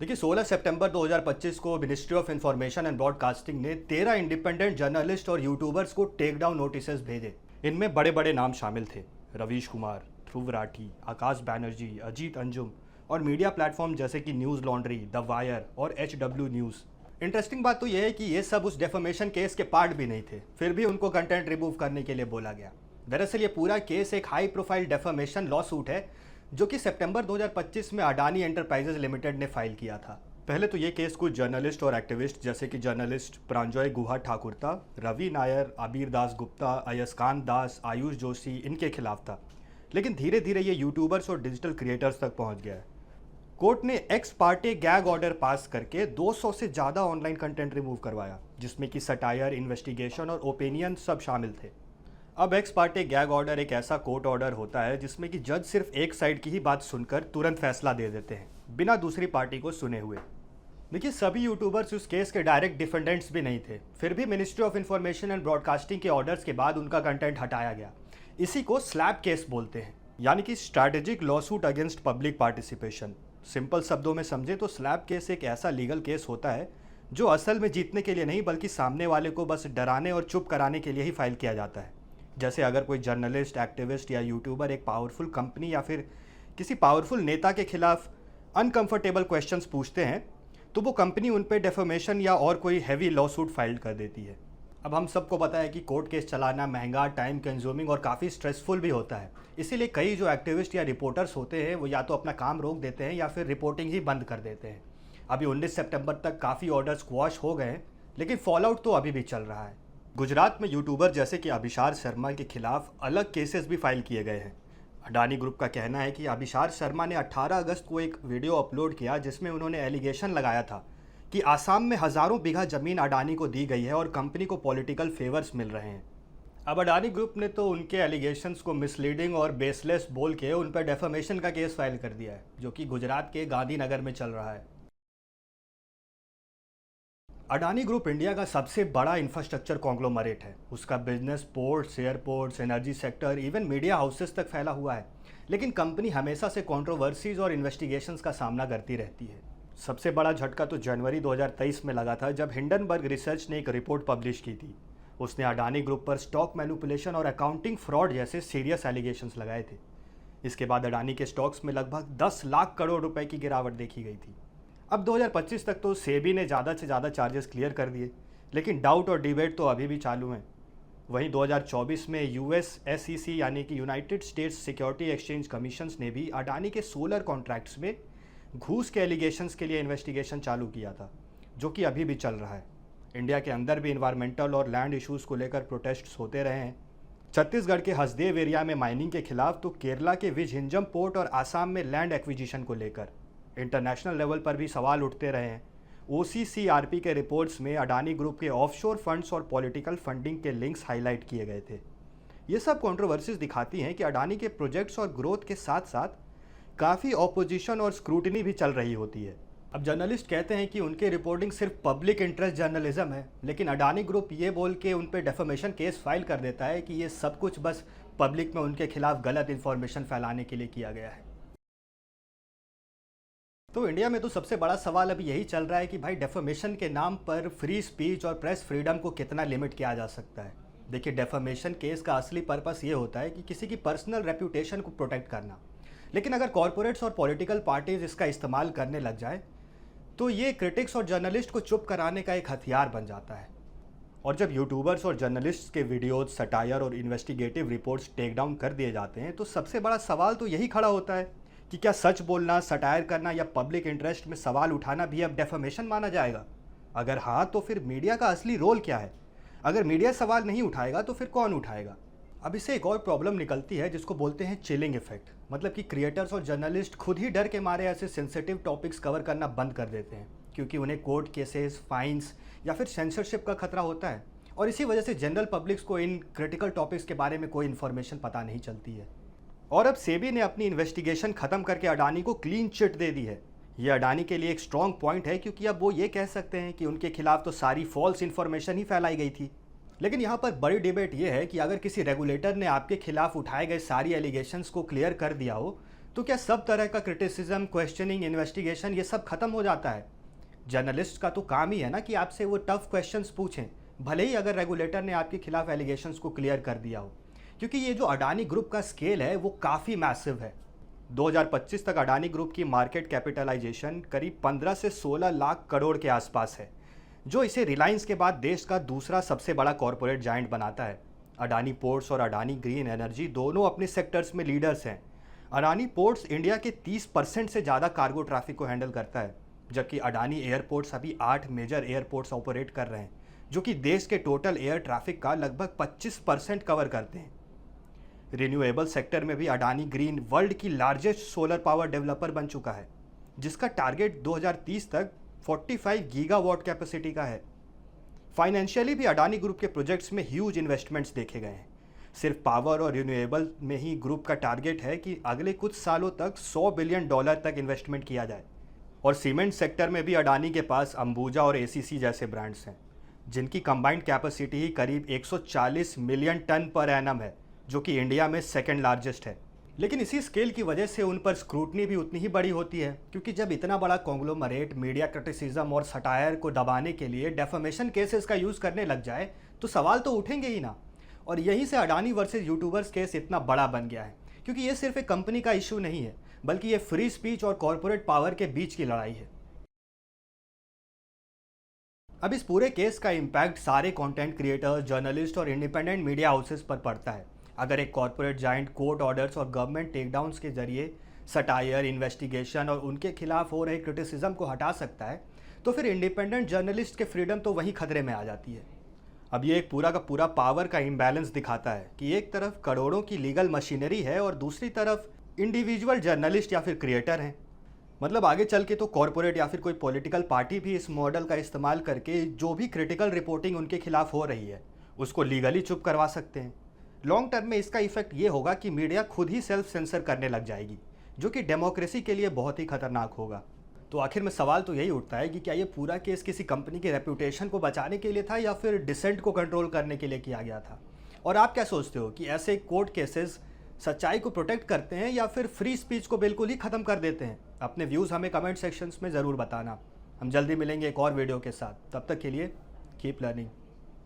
देखिए 16 सितंबर 2025 को ministry of information and broadcasting ने 13 इंडिपेंडेंट जर्नलिस्ट और यूट्यूबर्स को टेक डाउन नोटिसेस भेजे। इनमें बड़े बड़े नाम शामिल थे, रवीश कुमार, ध्रुव राठी, आकाश बैनर्जी, अजीत अंजुम और मीडिया प्लेटफॉर्म जैसे कि न्यूज़ लॉन्ड्री, द वायर और HW न्यूज़। इंटरेस्टिंग बात तो यह है कि ये सब उस डेफेमेशन केस के पार्ट भी नहीं थे, फिर भी उनको कंटेंट रिमूव करने के लिए बोला गया। दरअसल ये पूरा केस एक high profile defamation law suit है जो कि सितंबर 2025 में अडानी एंटरप्राइजेज लिमिटेड ने फाइल किया था। पहले तो ये केस कुछ जर्नलिस्ट और एक्टिविस्ट जैसे कि जर्नलिस्ट प्रांजॉय गुहा ठाकुरता, रवि नायर, आबिर दास गुप्ता, अयस्कांत दास, आयुष जोशी इनके खिलाफ था। लेकिन धीरे धीरे ये यूट्यूबर्स और डिजिटल क्रिएटर्स तक पहुंच गया है। कोर्ट ने x Partey gag order pass करके 200 से ज़्यादा ऑनलाइन कंटेंट रिमूव करवाया, जिसमें कि सटायर, इन्वेस्टिगेशन और ओपिनियन सब शामिल थे। अब एक्स पार्टे गैग ऑर्डर एक ऐसा कोर्ट ऑर्डर होता है जिसमें कि जज सिर्फ एक साइड की ही बात सुनकर तुरंत फैसला दे देते हैं, बिना दूसरी पार्टी को सुने हुए। देखिए सभी यूट्यूबर्स उस केस के डायरेक्ट डिफेंडेंट्स भी नहीं थे, फिर भी ministry of information and broadcasting के ऑर्डर्स के बाद उनका कंटेंट हटाया गया। इसी को स्लैब केस बोलते हैं, यानी कि strategic lawsuit against public participation. Simple शब्दों में समझे तो स्लैब केस एक ऐसा लीगल केस होता है जो असल में जीतने के लिए नहीं बल्कि सामने वाले को बस डराने और चुप कराने के लिए ही फाइल किया जाता है। जैसे अगर कोई जर्नलिस्ट, एक्टिविस्ट या यूट्यूबर एक पावरफुल कंपनी या फिर किसी पावरफुल नेता के खिलाफ अनकंफर्टेबल क्वेश्चंस पूछते हैं तो वो कंपनी उन पे डेफेमेशन या और कोई हैवी लॉ सूट फाइल कर देती है। अब हम सबको पता है कि कोर्ट केस चलाना महंगा, टाइम कंज्यूमिंग और काफ़ी स्ट्रेसफुल भी होता है। इसीलिए कई जो एक्टिविस्ट या रिपोर्टर्स होते हैं वो या तो अपना काम रोक देते हैं या फिर रिपोर्टिंग ही बंद कर देते हैं। अभी 19 सितंबर तक काफ़ी ऑर्डर्स क्वॉश हो गए हैं, लेकिन फॉलआउट तो अभी भी चल रहा है। गुजरात में यूट्यूबर जैसे कि अभिशार शर्मा के खिलाफ अलग केसेस भी फाइल किए गए हैं। अडानी ग्रुप का कहना है कि अभिशार शर्मा ने 18 अगस्त को एक वीडियो अपलोड किया जिसमें उन्होंने एलिगेशन लगाया था कि आसाम में हज़ारों बीघा ज़मीन अडानी को दी गई है और कंपनी को पॉलिटिकल फेवर्स मिल रहे हैं। अब अडानी ग्रुप ने तो उनके एलिगेशंस को मिसलीडिंग और बेसलेस बोल के उन पर डेफेमेशन का केस फाइल कर दिया है, जो कि गुजरात के गांधीनगर में चल रहा है। अडानी ग्रुप इंडिया का सबसे बड़ा इंफ्रास्ट्रक्चर कॉन्ग्लोमरेट है। उसका business ports, airports, energy sector, even media houses तक फैला हुआ है। लेकिन कंपनी हमेशा से कंट्रोवर्सीज और इन्वेस्टिगेशंस का सामना करती रहती है। सबसे बड़ा झटका तो जनवरी 2023 में लगा था जब हिंडनबर्ग रिसर्च ने एक रिपोर्ट पब्लिश की थी। उसने अडानी ग्रुप पर स्टॉक मैनिपुलेशन और अकाउंटिंग फ्रॉड जैसे सीरियस एलिगेशंस लगाए थे। इसके बाद अडानी के स्टॉक्स में लगभग 10 लाख करोड़ रुपए की गिरावट देखी गई थी। अब 2025 तक तो सेबी ने ज़्यादा से ज़्यादा चार्जेस क्लियर कर दिए, लेकिन डाउट और डिबेट तो अभी भी चालू हैं। वहीं 2024 में US SEC यानी कि United states security exchange commissions ने भी अडानी के सोलर कॉन्ट्रैक्ट्स में घूस के एलिगेशंस के लिए इन्वेस्टिगेशन चालू किया था, जो कि अभी भी चल रहा है। इंडिया के अंदर भी इन्वायरमेंटल और लैंड इश्यूज़ को लेकर प्रोटेस्ट्स होते रहे हैं। छत्तीसगढ़ के हसदेव एरिया में माइनिंग के खिलाफ, तो केरला के विजहिंजम पोर्ट और आसाम में लैंड एक्विजिशन को लेकर इंटरनेशनल लेवल पर भी सवाल उठते रहे हैं। OCCRP के रिपोर्ट्स में अडानी ग्रुप के ऑफशोर फंड्स और पॉलिटिकल फंडिंग के लिंक्स हाईलाइट किए गए थे। ये सब कंट्रोवर्सीज दिखाती हैं कि अडानी के प्रोजेक्ट्स और ग्रोथ के साथ साथ काफ़ी ऑपोजिशन और स्क्रूटनी भी चल रही होती है। अब जर्नलिस्ट कहते हैं कि उनकी रिपोर्टिंग सिर्फ पब्लिक इंटरेस्ट जर्नलिज्म है, लेकिन अडानी ग्रुप ये बोल के उन पर डेफेमेशन केस फाइल कर देता है कि ये सब कुछ बस पब्लिक में उनके खिलाफ गलत इन्फॉर्मेशन फैलाने के लिए किया गया है। तो इंडिया में तो सबसे बड़ा सवाल अभी यही चल रहा है कि भाई डेफेमेशन के नाम पर फ्री स्पीच और प्रेस फ्रीडम को कितना लिमिट किया जा सकता है। देखिए डेफेमेशन केस का असली पर्पस ये होता है कि किसी की पर्सनल रेप्यूटेशन को प्रोटेक्ट करना, लेकिन अगर कॉरपोरेट्स और पॉलिटिकल पार्टीज इसका इस्तेमाल करने लग जाए तो ये क्रिटिक्स और जर्नलिस्ट को चुप कराने का एक हथियार बन जाता है। और जब यूट्यूबर्स और जर्नलिस्ट के वीडियोज, सटायर और इन्वेस्टिगेटिव रिपोर्ट्स टेक डाउन कर दिए जाते हैं तो सबसे बड़ा सवाल तो यही खड़ा होता है कि क्या सच बोलना, सटायर करना या पब्लिक इंटरेस्ट में सवाल उठाना भी अब डेफेमेशन माना जाएगा? अगर हाँ तो फिर मीडिया का असली रोल क्या है? अगर मीडिया सवाल नहीं उठाएगा तो फिर कौन उठाएगा? अब इससे एक और प्रॉब्लम निकलती है जिसको बोलते हैं चिलिंग इफेक्ट। मतलब कि क्रिएटर्स और जर्नलिस्ट खुद ही डर के मारे ऐसे सेंसिटिव टॉपिक्स कवर करना बंद कर देते हैं, क्योंकि उन्हें कोर्ट केसेस, फाइन्स या फिर सेंसरशिप का खतरा होता है। और इसी वजह से जनरल पब्लिक्स को इन क्रिटिकल टॉपिक्स के बारे में कोई इन्फॉर्मेशन पता नहीं चलती है। और अब सेबी ने अपनी इन्वेस्टिगेशन खत्म करके अडानी को क्लीन चिट दे दी है। ये अडानी के लिए एक स्ट्रॉन्ग पॉइंट है, क्योंकि अब वो ये कह सकते हैं कि उनके खिलाफ तो सारी फॉल्स इन्फॉर्मेशन ही फैलाई गई थी। लेकिन यहाँ पर बड़ी डिबेट ये है कि अगर किसी रेगुलेटर ने आपके खिलाफ उठाए गए सारी एलिगेशंस को क्लियर कर दिया हो तो क्या सब तरह का क्रिटिसिज्म, क्वेश्चनिंग, इन्वेस्टिगेशन ये सब खत्म हो जाता है? जर्नलिस्ट का तो काम ही है ना कि आपसे वो टफ क्वेश्चंस पूछें, भले ही अगर रेगुलेटर ने आपके खिलाफ एलिगेशंस को क्लियर कर दिया हो। क्योंकि ये जो अडानी ग्रुप का स्केल है वो काफ़ी मैसिव है। 2025 तक अडानी ग्रुप की मार्केट कैपिटलाइजेशन करीब 15 से 16 लाख करोड़ के आसपास है, जो इसे रिलायंस के बाद देश का दूसरा सबसे बड़ा कॉरपोरेट जायंट बनाता है। अडानी पोर्ट्स और अडानी ग्रीन एनर्जी दोनों अपने सेक्टर्स में लीडर्स हैं। अडानी पोर्ट्स इंडिया के 30% से ज़्यादा कार्गो ट्रैफिक को हैंडल करता है, जबकि अडानी एयरपोर्ट्स अभी 8 मेजर एयरपोर्ट्स ऑपरेट कर रहे हैं, जो कि देश के टोटल एयर ट्रैफिक का लगभग 25% कवर करते हैं। रिन्यूएबल सेक्टर में भी अडानी ग्रीन वर्ल्ड की लार्जेस्ट सोलर पावर डेवलपर बन चुका है, जिसका टारगेट 2030 तक 45 गीगावाट कैपेसिटी का है। फाइनेंशियली भी अडानी ग्रुप के प्रोजेक्ट्स में ह्यूज इन्वेस्टमेंट्स देखे गए हैं। सिर्फ पावर और रिन्यूएबल में ही ग्रुप का टारगेट है कि अगले कुछ सालों तक $100 बिलियन तक इन्वेस्टमेंट किया जाए। और सीमेंट सेक्टर में भी अडानी के पास अंबुजा और एसीसी जैसे ब्रांड्स हैं, जिनकी कंबाइंड कैपेसिटी ही करीब 140 मिलियन टन पर एनम है, जो कि इंडिया में सेकेंड लार्जेस्ट है। लेकिन इसी स्केल की वजह से उन पर स्क्रूटनी भी उतनी ही बड़ी होती है, क्योंकि जब इतना बड़ा कॉन्ग्लोमरेट मीडिया क्रिटिसिज्म और सटायर को दबाने के लिए डेफेमेशन केसेस का यूज़ करने लग जाए तो सवाल तो उठेंगे ही ना। और यहीं से अडानी वर्सेस यूट्यूबर्स केस इतना बड़ा बन गया है, क्योंकि ये सिर्फ एक कंपनी का इशू नहीं है, बल्कि ये फ्री स्पीच और कॉरपोरेट पावर के बीच की लड़ाई है। अब इस पूरे केस का इम्पैक्ट सारे कंटेंट क्रिएटर्स, जर्नलिस्ट और इंडिपेंडेंट मीडिया हाउसेस पर पड़ता है। अगर एक कॉरपोरेट जायंट कोर्ट ऑर्डर्स और गवर्नमेंट टेकडाउन्स के जरिए सटायर, इन्वेस्टिगेशन और उनके खिलाफ हो रहे क्रिटिसिज्म को हटा सकता है, तो फिर इंडिपेंडेंट जर्नलिस्ट के फ्रीडम तो वहीं खतरे में आ जाती है। अब ये एक पूरा का पूरा पावर का इम्बैलेंस दिखाता है कि एक तरफ करोड़ों की लीगल मशीनरी है और दूसरी तरफ इंडिविजुअल जर्नलिस्ट या फिर क्रिएटर हैं। मतलब आगे चल के तो कॉरपोरेट या फिर कोई पॉलिटिकल पार्टी भी इस मॉडल का इस्तेमाल करके जो भी क्रिटिकल रिपोर्टिंग उनके खिलाफ हो रही है उसको लीगली चुप करवा सकते हैं। लॉन्ग टर्म में इसका इफेक्ट ये होगा कि मीडिया खुद ही सेल्फ सेंसर करने लग जाएगी, जो कि डेमोक्रेसी के लिए बहुत ही खतरनाक होगा। तो आखिर में सवाल तो यही उठता है कि क्या ये पूरा केस किसी कंपनी के रेपुटेशन को बचाने के लिए था या फिर डिसेंट को कंट्रोल करने के लिए किया गया था? और आप क्या सोचते हो कि ऐसे कोर्ट केसेस सच्चाई को प्रोटेक्ट करते हैं या फिर फ्री स्पीच को बिल्कुल ही ख़त्म कर देते हैं? अपने व्यूज़ हमें कमेंट सेक्शंस में ज़रूर बताना। हम जल्दी मिलेंगे एक और वीडियो के साथ। तब तक के लिए कीप लर्निंग।